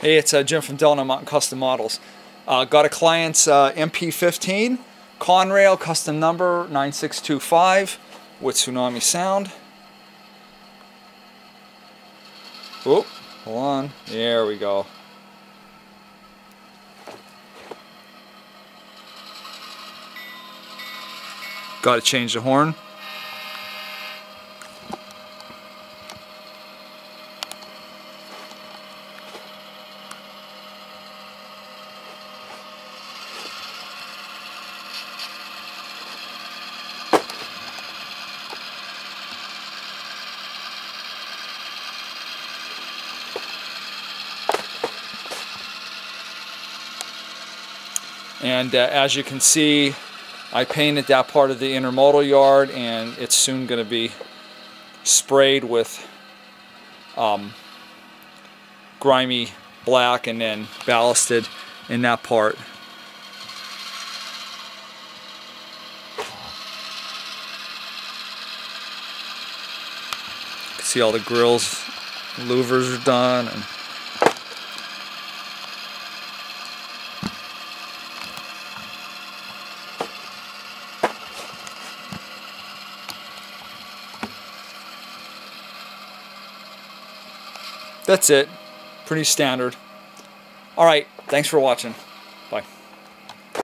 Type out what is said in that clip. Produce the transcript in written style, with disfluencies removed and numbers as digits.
Hey, it's Jim from Delano Mountain Custom Models. Got a client's MP15 Conrail, custom number 9625 with Tsunami sound. Oh, hold on. There we go. Got to change the horn. And as you can see, I painted that part of the intermodal yard, and it's soon going to be sprayed with grimy black and then ballasted in that part. You can see all the grills, louvers are done. And that's it. Pretty standard. Alright, thanks for watching.